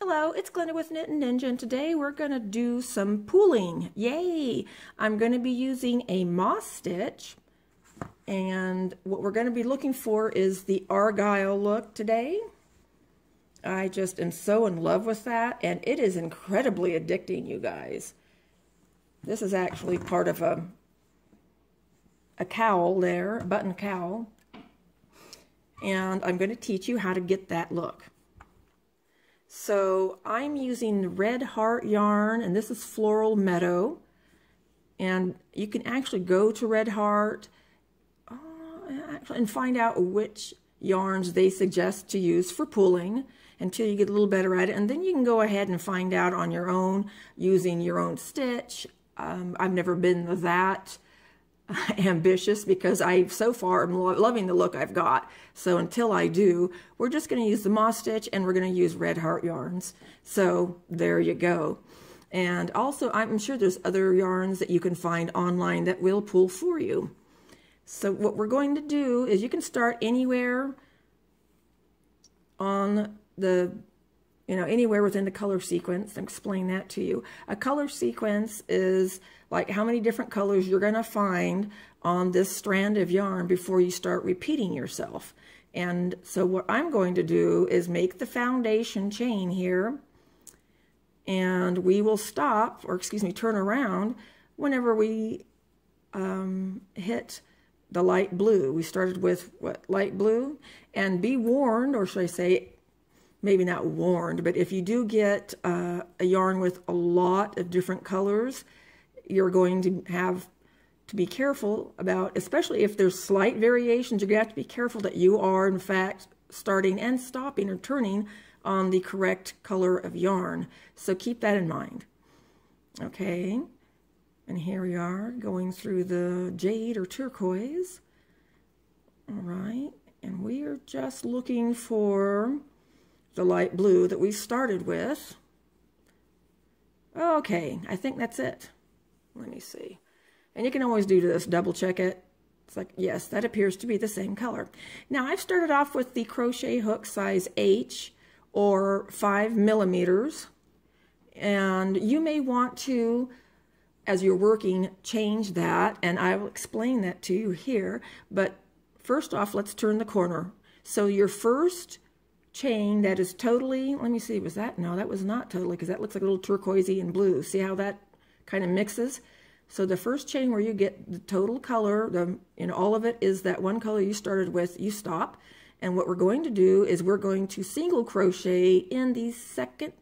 Hello, it's Glenda with Knitting Ninja, and today we're going to do some pooling. Yay! I'm going to be using a moss stitch, and what we're going to be looking for is the argyle look today. I just am so in love with that, and it is incredibly addicting, you guys. This is actually part of a cowl there, a button cowl, and I'm going to teach you how to get that look. So I'm using the Red Heart yarn, and this is Floral Meadow, and you can actually go to Red Heart and find out which yarns they suggest to use for pooling until you get a little better at it, and then you can go ahead and find out on your own using your own stitch. I've never been that ambitious because I so far am loving the look I've got. So until I do, we're just going to use the moss stitch and we're going to use Red Heart yarns. So there you go. And also I'm sure there's other yarns that you can find online that will pull for you. So what we're going to do is you can start anywhere on the anywhere within the color sequence. I'll explain that to you. A color sequence is like how many different colors you're going to find on this strand of yarn before you start repeating yourself. And so what I'm going to do is make the foundation chain here, and we will stop, or excuse me, turn around whenever we hit the light blue. We started with what, light blue? And be warned, or should I say, maybe not warned, but if you do get a yarn with a lot of different colors, you're going to have to be careful about, especially if there's slight variations, you're going to have to be careful that you are in fact starting and stopping or turning on the correct color of yarn. So keep that in mind. Okay, and here we are going through the jade or turquoise. All right, and we are just looking for the light blue that we started with. Okay, I think that's it. Let me see. And you can always do this, double check it. It's like, yes, that appears to be the same color. Now I've started off with the crochet hook size H or 5 millimeters. And you may want to, as you're working, change that, and I will explain that to you here. But first off, let's turn the corner. So your first chain that is totally, let me see, was that? No, that was not totally, because that looks like a little turquoisey and blue. See how that kind of mixes? So the first chain where you get the total color, all of it is that one color you started with, you stop. And what we're going to do is we're going to single crochet in the second,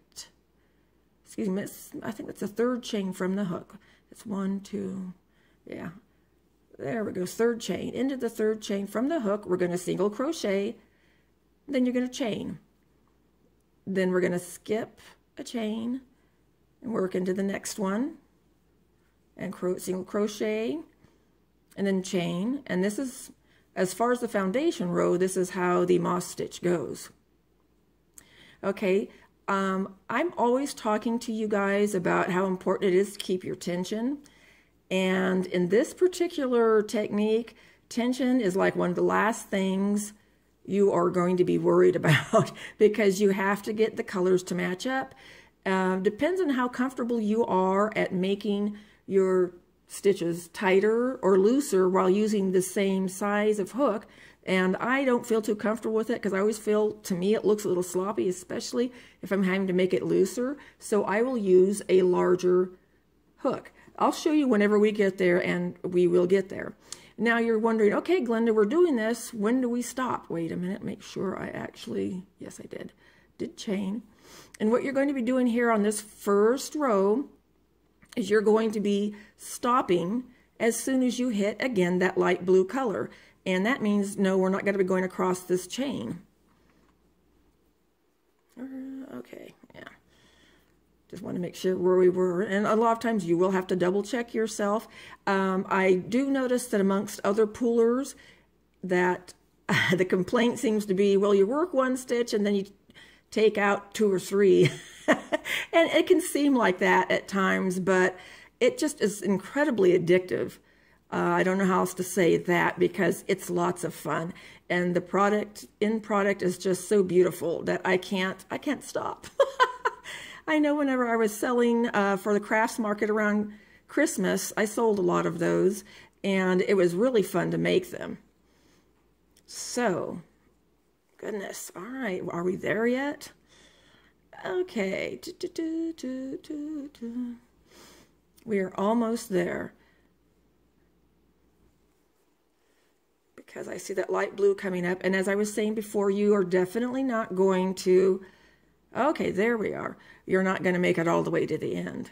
excuse me, I think that's the third chain from the hook. It's 1, 2, yeah. There we go, third chain. Into the third chain from the hook, we're going to single crochet. Then you're going to chain. Then we're going to skip a chain and work into the next one and single crochet and then chain. And this is, as far as the foundation row, this is how the moss stitch goes. Okay, I'm always talking to you guys about how important it is to keep your tension. And in this particular technique, tension is like one of the last things you are going to be worried about because you have to get the colors to match up. Depends on how comfortable you are at making your stitches tighter or looser while using the same size of hook. And I don't feel too comfortable with it because I always feel, to me, it looks a little sloppy, especially if I'm having to make it looser. So I will use a larger hook. I'll show you whenever we get there, and we will get there. Now you're wondering, okay, Glenda, we're doing this. When do we stop? Wait a minute, make sure I actually, yes, I did chain. And what you're going to be doing here on this first row is you're going to be stopping as soon as you hit, again, that light blue color. And that means, no, we're not going to be going across this chain. Okay, yeah. Just want to make sure where we were. And a lot of times you will have to double check yourself. I do notice that amongst other poolers that the complaint seems to be, well, you work one stitch and then you take out 2 or 3. And it can seem like that at times, but it just is incredibly addictive. I don't know how else to say that because it's lots of fun. And the end product is just so beautiful that I can't stop. I know whenever I was selling for the crafts market around Christmas, I sold a lot of those, and it was really fun to make them. So, goodness, all right, are we there yet? Okay, we are almost there. Because I see that light blue coming up, and as I was saying before, you are definitely not going to, okay, there we are. You're not going to make it all the way to the end.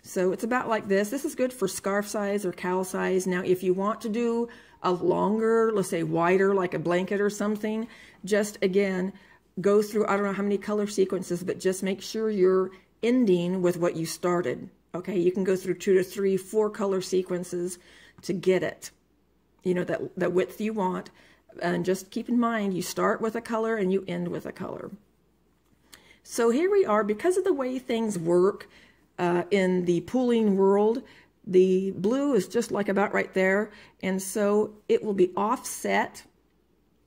So it's about like this. This is good for scarf size or cowl size. Now, if you want to do a longer, let's say wider, like a blanket or something, just again, go through, I don't know how many color sequences, but just make sure you're ending with what you started. Okay, you can go through 2 to 3, 4 color sequences to get it. You know, that width you want. And just keep in mind, you start with a color and you end with a color. So here we are, because of the way things work in the pooling world, the blue is just like about right there. And so it will be offset.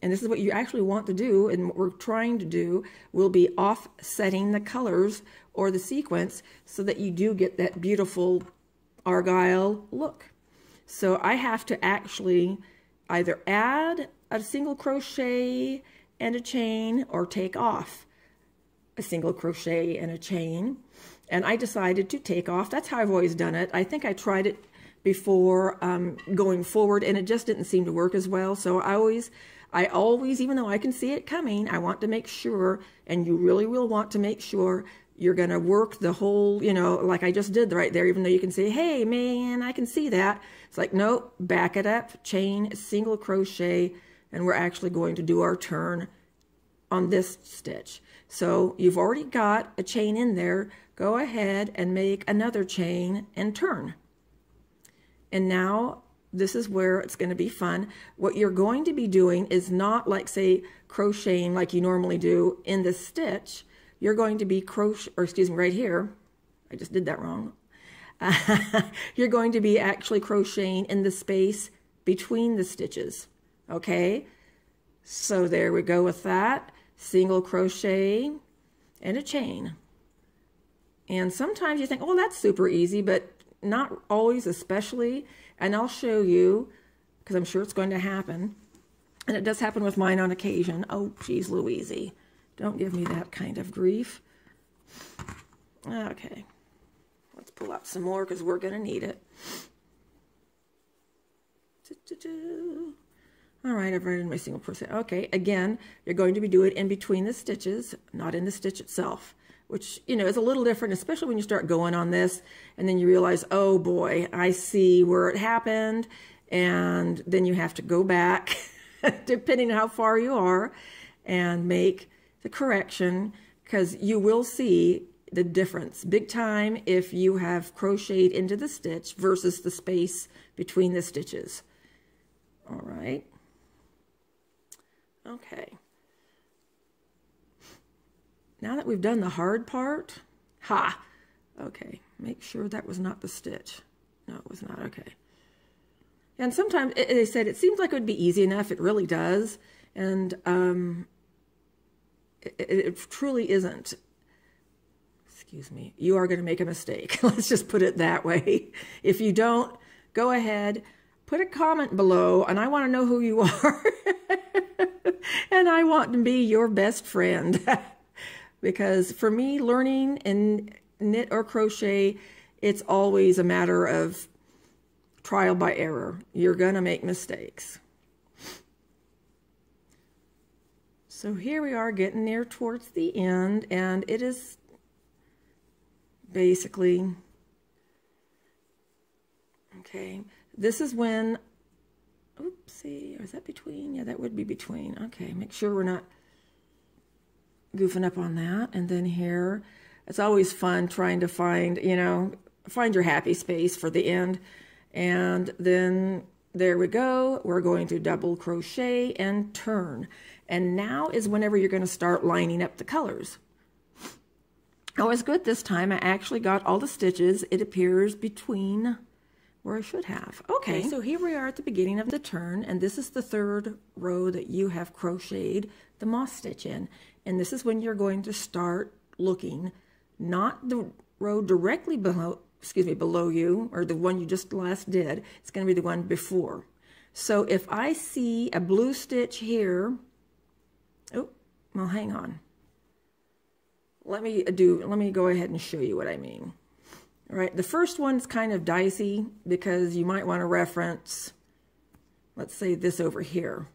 And this is what you actually want to do, and what we're trying to do will be offsetting the colors or the sequence so that you do get that beautiful argyle look. So I have to actually either add a single crochet and a chain or take off a single crochet and a chain. And I decided to take off. That's how I've always done it. I think I tried it before going forward, and it just didn't seem to work as well. So I always, even though I can see it coming, I want to make sure, and you really will want to make sure, you're going to work the whole, you know, like I just did right there, even though you can say, hey, man, I can see that. It's like, nope, back it up, chain, single crochet, and we're actually going to do our turn on this stitch. So you've already got a chain in there. Go ahead and make another chain and turn. And now this is where it's going to be fun. What you're going to be doing is not like, say, crocheting like you normally do in the stitch. You're going to be right here. I just did that wrong. You're going to be actually crocheting in the space between the stitches. Okay? So there we go with that. Single crochet and a chain. And sometimes you think, oh, that's super easy, but not always, especially. And I'll show you, because I'm sure it's going to happen. And it does happen with mine on occasion. Oh, geez, Louise. Don't give me that kind of grief. Okay. Let's pull out some more because we're going to need it. All right, I've written my single crochet. Okay, again, you're going to be doing it in between the stitches, not in the stitch itself, which, you know, is a little different, especially when you start going on this and then you realize, oh boy, I see where it happened. And then you have to go back, depending on how far you are, and make the correction, because you will see the difference big time if you have crocheted into the stitch versus the space between the stitches. All right. Okay. Now that we've done the hard part, okay, make sure that was not the stitch. No, it was not. Okay. And sometimes they said it seems like it would be easy enough. It really does. And it truly isn't. Excuse me. You are going to make a mistake. Let's just put it that way. If you don't, go ahead, put a comment below, and I want to know who you are. And I want to be your best friend. Because for me, learning and knit or crochet, it's always a matter of trial by error. You're going to make mistakes. So here we are getting near towards the end, and it is basically, okay, this is when, oopsie, is that between? Yeah, that would be between. Okay, make sure we're not goofing up on that. And then here, it's always fun trying to find, you know, find your happy space for the end. And then there we go. We're going to double crochet and turn. And now is whenever you're going to start lining up the colors. I was good this time. I actually got all the stitches, it appears, between where I should have. Okay, so here we are at the beginning of the turn, and this is the third row that you have crocheted the moss stitch in. And this is when you're going to start looking not the row directly below, below you, or the one you just last did. It's going to be the one before. So if I see a blue stitch here, oh, well, hang on. Let me go ahead and show you what I mean. All right, the first one's kind of dicey because you might want to reference, let's say, this over here.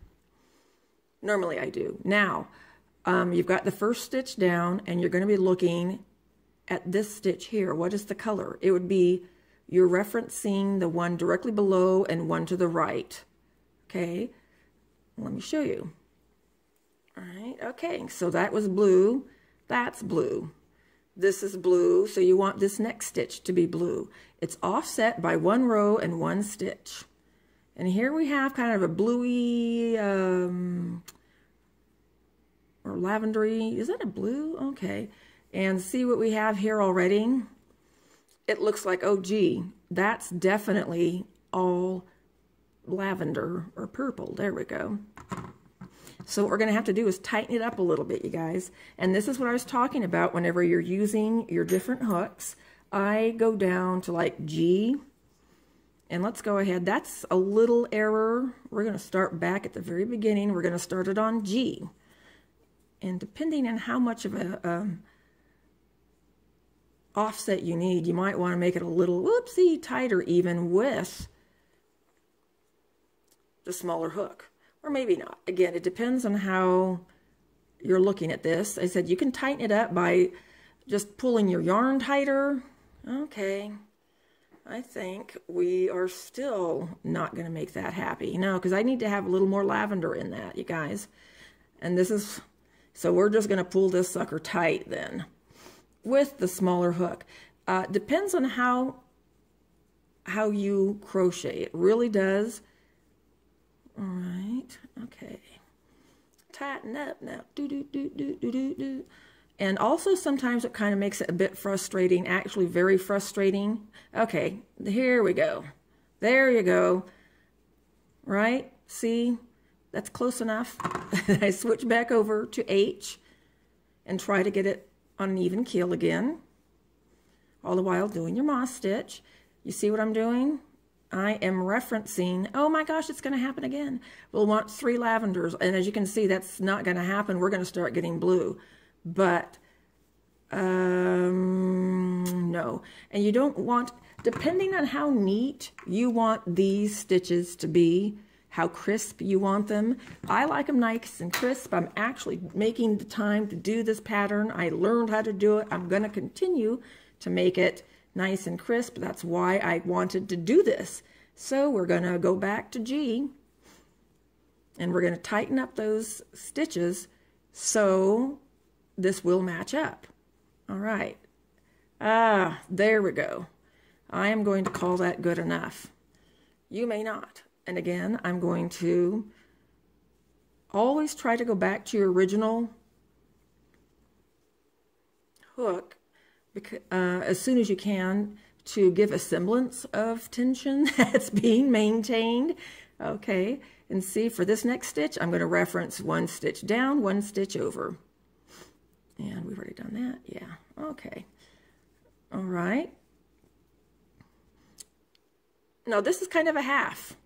Normally I do. Now, you've got the first stitch down and you're going to be looking at this stitch here. What is the color? It would be, you're referencing the one directly below and one to the right. Okay, let me show you. All right, okay, so that was blue. That's blue. This is blue, so you want this next stitch to be blue. It's offset by one row and one stitch. And here we have kind of a bluey or lavendery. Is that a blue? Okay. And see what we have here already? It looks like, oh gee, that's definitely all lavender or purple. There we go. So what we're going to have to do is tighten it up a little bit, you guys. And this is what I was talking about whenever you're using your different hooks. I go down to like G. And let's go ahead. That's a little error. We're going to start back at the very beginning. We're going to start it on G. And depending on how much of a offset you need, you might want to make it a little, whoopsie, tighter even with the smaller hook. Or maybe not. Again, it depends on how you're looking at this. I said you can tighten it up by just pulling your yarn tighter. Okay. I think we are still not going to make that happy. No, because I need to have a little more lavender in that, you guys. And this is, so we're just going to pull this sucker tight then with the smaller hook. Depends on how you crochet. It really does. All right, okay. Tighten up now. Do, do, do, do, do, do, do. And also sometimes it kind of makes it a bit frustrating, actually very frustrating. Okay, here we go. There you go. Right? See? That's close enough. I switch back over to H and try to get it on an even keel again. All the while doing your moss stitch. You see what I'm doing? I am referencing, oh my gosh, it's going to happen again. We'll want 3 lavenders. And as you can see, that's not going to happen. We're going to start getting blue. But, no. And you don't want, depending on how neat you want these stitches to be, how crisp you want them. I like them nice and crisp. I'm actually making the time to do this pattern. I learned how to do it. I'm going to continue to make it nice and crisp. That's why I wanted to do this. So we're going to go back to G and we're going to tighten up those stitches so this will match up. All right. There we go. I am going to call that good enough. You may not. And again, I'm going to always try to go back to your original hook because, as soon as you can, to give a semblance of tension that's being maintained. Okay, and see, for this next stitch, I'm going to reference 1 stitch down, 1 stitch over. And we've already done that. Yeah, okay. All right. Now, this is kind of a half.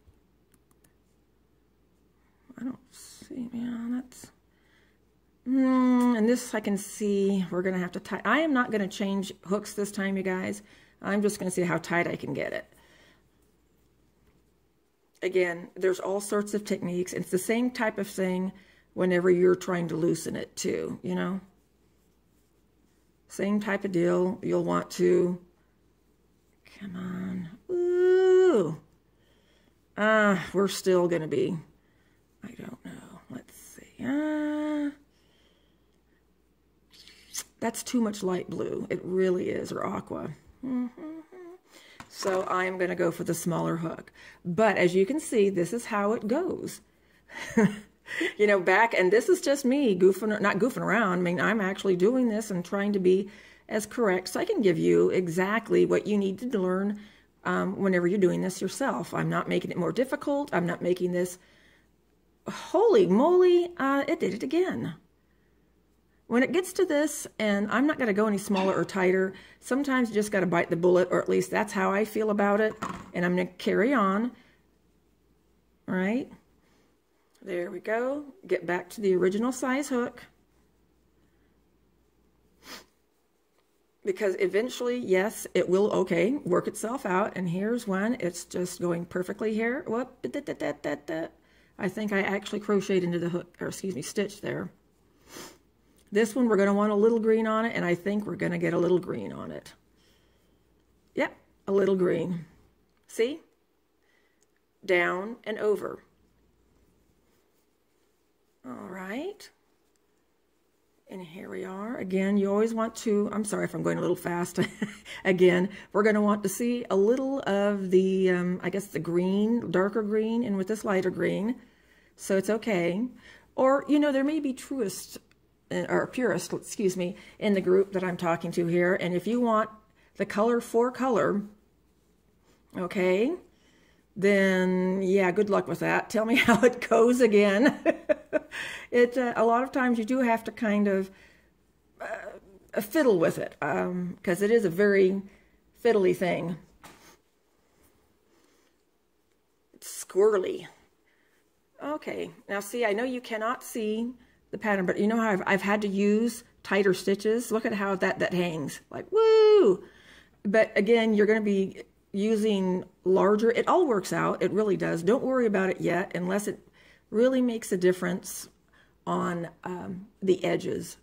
I don't see, yeah, that's, and this I can see, we're going to have to tie. I am not going to change hooks this time, you guys. I'm just going to see how tight I can get it. Again, there's all sorts of techniques. It's the same type of thing whenever you're trying to loosen it too, you know. Same type of deal. You'll want to, come on, ooh. We're still going to be, I don't know. Let's see. That's too much light blue. It really is, or aqua. So I am going to go for the smaller hook. But as you can see, this is how it goes. You know, and this is just me not goofing around. I mean, I'm actually doing this and trying to be as correct so I can give you exactly what you need to learn whenever you're doing this yourself. I'm not making it more difficult. I'm not making this, holy moly, it did it again. When it gets to this, and I'm not going to go any smaller or tighter, sometimes you just got to bite the bullet, or at least that's how I feel about it. And I'm going to carry on. All right. There we go. Get back to the original size hook. Because eventually, yes, it will, okay, work itself out. And here's one. It's just going perfectly here. Whoop, I think I actually crocheted into the hook, or excuse me, stitch there. This one, we're going to want a little green on it, and I think we're going to get a little green on it. Yep, a little green. See? Down and over. All right. And here we are. Again, you always want to, I'm sorry if I'm going a little fast. Again, we're going to want to see a little of the, I guess the green, darker green, and with this lighter green. So it's okay. Or, you know, there may be truists, or purists, excuse me, in the group that I'm talking to here. And if you want the color for color, okay, then yeah, good luck with that. Tell me how it goes again. A lot of times you do have to kind of fiddle with it, because it is a very fiddly thing. It's squirrely. Okay, now see, I know you cannot see the pattern, but you know how I've had to use tighter stitches. Look at how that hangs, like woo! But again, you're going to be using larger. It all works out. It really does. Don't worry about it yet, unless it really makes a difference on the edges.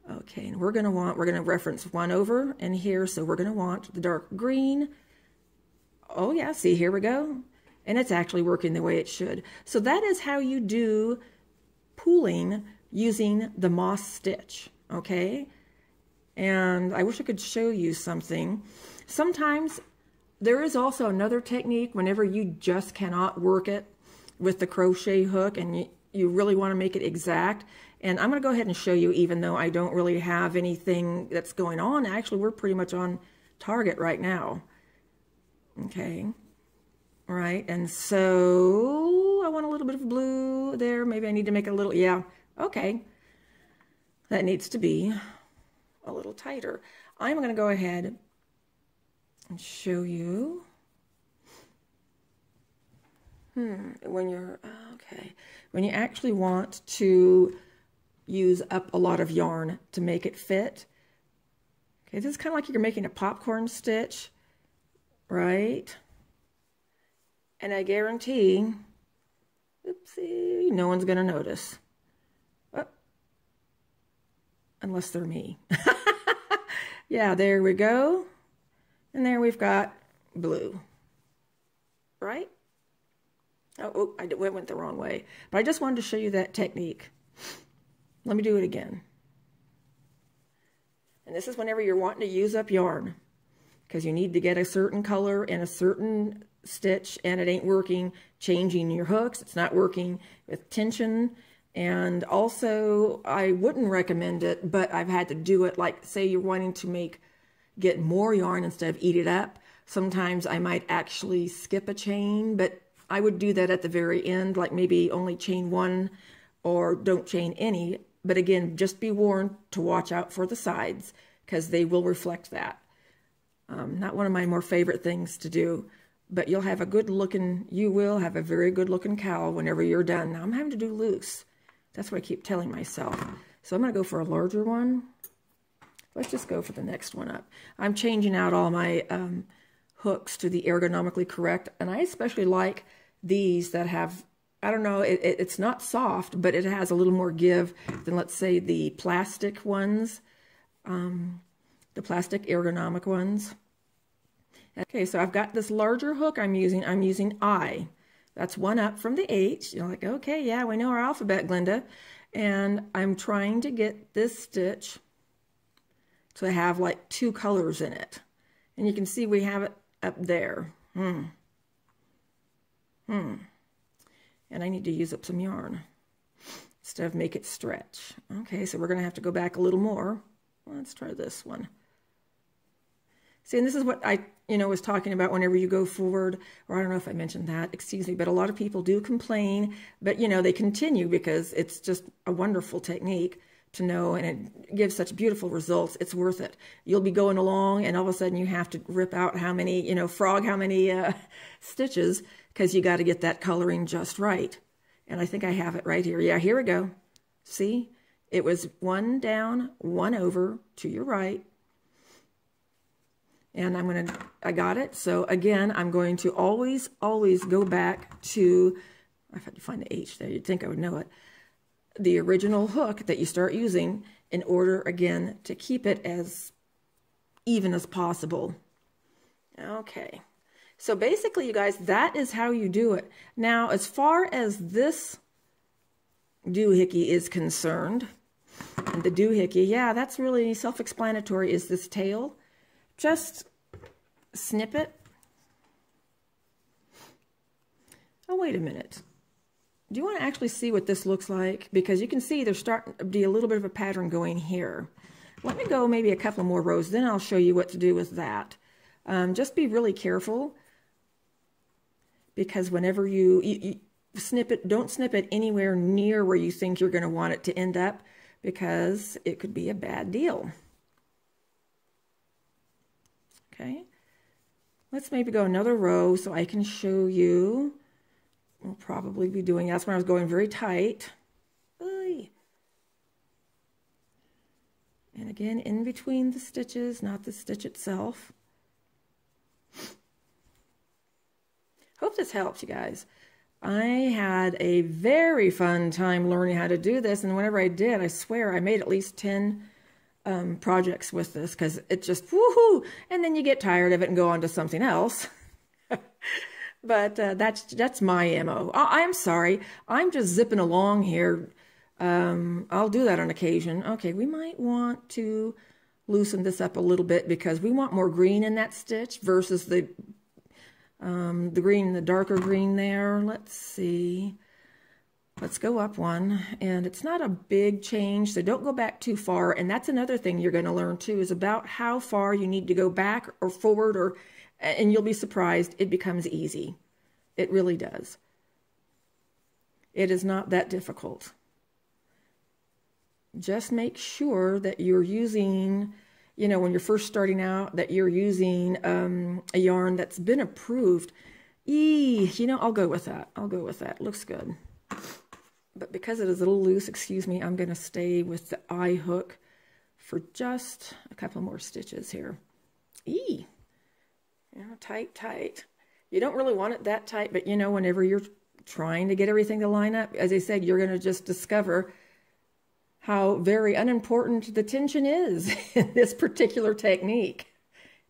Okay, and we're going to reference one over and here, so we're going to want the dark green. Oh yeah, see, here we go. And it's actually working the way it should. So that is how you do pooling using the moss stitch, okay? And I wish I could show you something. Sometimes there is also another technique whenever you just cannot work it with the crochet hook and you really want to make it exact. And I'm going to go ahead and show you, even though I don't really have anything that's going on. Actually, we're pretty much on target right now. Okay. All right. And so I want a little bit of blue there. Maybe I need to make it a little, yeah. Okay. That needs to be a little tighter. I'm going to go ahead and show you. When you're, okay, when you actually want to use up a lot of yarn to make it fit. Okay, this is kind of like you're making a popcorn stitch, right? And I guarantee, oopsie, no one's going to notice. Oh, unless they're me. Yeah, there we go. And there we've got blue, right? Oh, I went the wrong way. But I just wanted to show you that technique. Let me do it again. And this is whenever you're wanting to use up yarn, because you need to get a certain color and a certain stitch, and it ain't working changing your hooks. It's not working with tension. And also, I wouldn't recommend it, but I've had to do it. Like, say you're wanting to get more yarn instead of eat it up. Sometimes I might actually skip a chain, but I would do that at the very end, like maybe only chain one or don't chain any. But again, just be warned to watch out for the sides, because they will reflect that. Not one of my more favorite things to do, but you will have a very good looking cowl whenever you're done. Now I'm having to do loose. That's what I keep telling myself. So I'm going to go for a larger one. Let's just go for the next one up. I'm changing out all my hooks to the ergonomically correct, and I especially like these that have, I don't know, it's not soft, but it has a little more give than, let's say, the plastic ones, the plastic ergonomic ones. Okay, so I've got this larger hook I'm using I. That's one up from the H. You're like, okay, yeah, we know our alphabet, Glenda. And I'm trying to get this stitch to have like two colors in it. And you can see we have it up there. And I need to use up some yarn instead of make it stretch. Okay, so we're going to have to go back a little more. Let's try this one. See, and this is what I, was talking about whenever you go forward, or I don't know if I mentioned that, excuse me, but a lot of people do complain, but, they continue because it's just a wonderful technique to know, and it gives such beautiful results. It's worth it. You'll be going along and all of a sudden you have to rip out how many, you know, frog how many stitches, because you got to get that coloring just right. And I think I have it right here. Yeah, here we go. See, it was 1 down, 1 over to your right. And I got it. So again, I'm going to always go back to, I had to find the H there. You'd think I would know it. The original hook that you start using in order, again, to keep it as even as possible. Okay. So basically, you guys, that is how you do it. Now, as far as this doohickey is concerned, and the doohickey, yeah, that's really self-explanatory, is this tail. Just snip it. Oh, wait a minute. Do you want to actually see what this looks like? Because you can see there's starting to be a little bit of a pattern going here. Let me go maybe a couple more rows, then I'll show you what to do with that. Just be really careful, because whenever you snip it, don't snip it anywhere near where you think you're going to want it to end up, because it could be a bad deal. Okay, let's maybe go another row so I can show you. We'll probably be doing, that's when I was going very tight. Oy. And again, in between the stitches, not the stitch itself. Hope this helps, you guys. I had a very fun time learning how to do this, and whenever I did, I swear I made at least 10 projects with this, because it just, woohoo, and then you get tired of it and go on to something else. But that's my MO. I'm sorry. I'm just zipping along here. I'll do that on occasion. Okay, we might want to loosen this up a little bit, because we want more green in that stitch versus the green, the darker green there. Let's see. Let's go up one, and it's not a big change, so don't go back too far. And that's another thing you're going to learn too, is about how far you need to go back or forward, and you'll be surprised, it becomes easy. It really does. It is not that difficult. Just make sure that you're using, you know, when you're first starting out, that you're using a yarn that's been approved. You know, I'll go with that. I'll go with that. Looks good. But because it is a little loose, excuse me, I'm going to stay with the eye hook for just a couple more stitches here. You know, tight, tight. You don't really want it that tight, but you know, whenever you're trying to get everything to line up, as I said, you're going to just discover how very unimportant the tension is in this particular technique.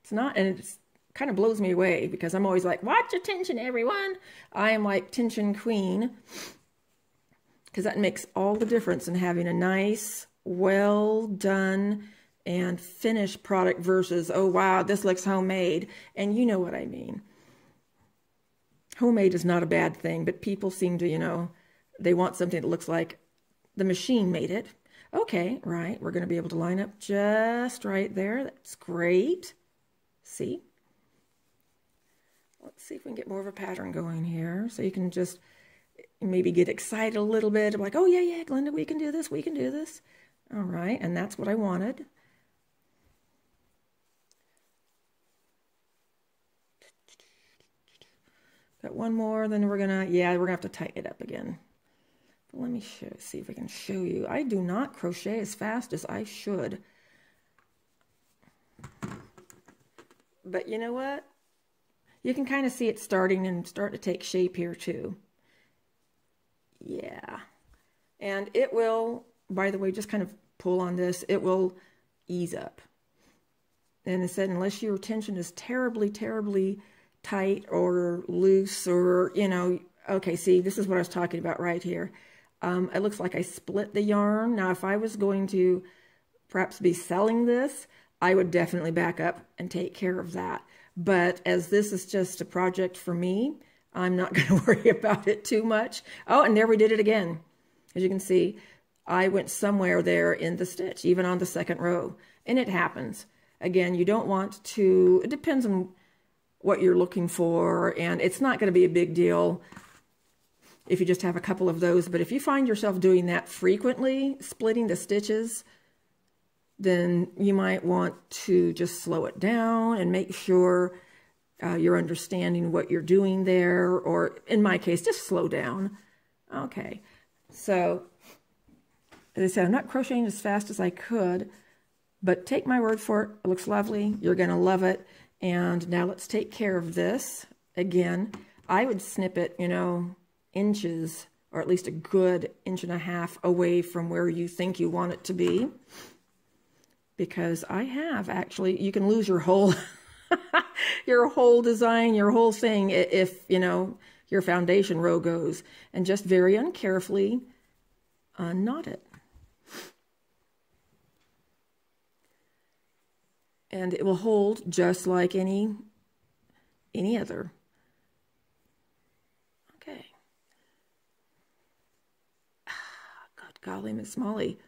It's not, and it kind of blows me away, because I'm always like, watch your tension, everyone. I am like tension queen, because that makes all the difference in having a nice, well done and finished product versus, oh wow, this looks homemade. And you know what I mean. Homemade is not a bad thing, but people seem to, you know, they want something that looks like the machine made it. Okay, right, we're going to be able to line up just right there. That's great. See? Let's see if we can get more of a pattern going here, so you can just maybe get excited a little bit. I'm like, oh yeah, Glenda, we can do this, we can do this. All right, and that's what I wanted. Got one more, then we're gonna have to tighten it up again. But let me see if I can show you. I do not crochet as fast as I should. But you know what? You can kind of see it starting to take shape here too. Yeah. And it will, by the way, just kind of pull on this, it will ease up. And it said, unless your tension is terribly, terribly tight or loose, or, you know, okay, see, this is what I was talking about right here. It looks like I split the yarn. Now, if I was going to perhaps be selling this, I would definitely back up and take care of that. But as this is just a project for me, I'm not going to worry about it too much. Oh, and there we did it again. As you can see, I went somewhere there in the stitch, even on the second row, and it happens. Again, you don't want to, it depends on what you're looking for, and it's not going to be a big deal if you just have a couple of those. But if you find yourself doing that frequently, splitting the stitches, then you might want to just slow it down and make sure you're understanding what you're doing there, or in my case, just slow down. Okay, so as I said, I'm not crocheting as fast as I could, but take my word for it. It looks lovely. You're going to love it. And now let's take care of this. Again, I would snip it, you know, inches, or at least a good 1.5 inches away from where you think you want it to be. Because I have actually, you can lose your whole, your whole design, your whole thing if, you know, your foundation row goes. And just very uncarefully unknot it. And it will hold just like any other. Okay. God, golly, Miss Molly.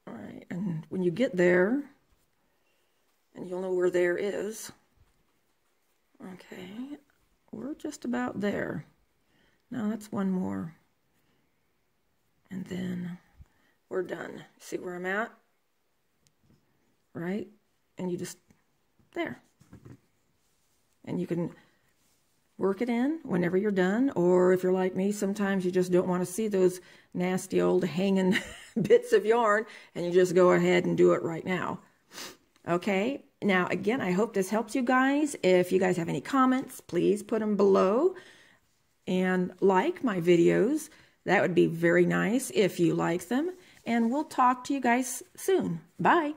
All right, and when you get there, and you'll know where there is. Okay, we're just about there. Now that's one more. And then we're done. See where I'm at? Right? And you just, there. And you can work it in whenever you're done, or if you're like me, sometimes you just don't want to see those nasty old hanging bits of yarn, and you just go ahead and do it right now. Okay? Now, again, I hope this helps you guys. If you guys have any comments, please put them below, and like my videos. That would be very nice if you like them. And we'll talk to you guys soon. Bye.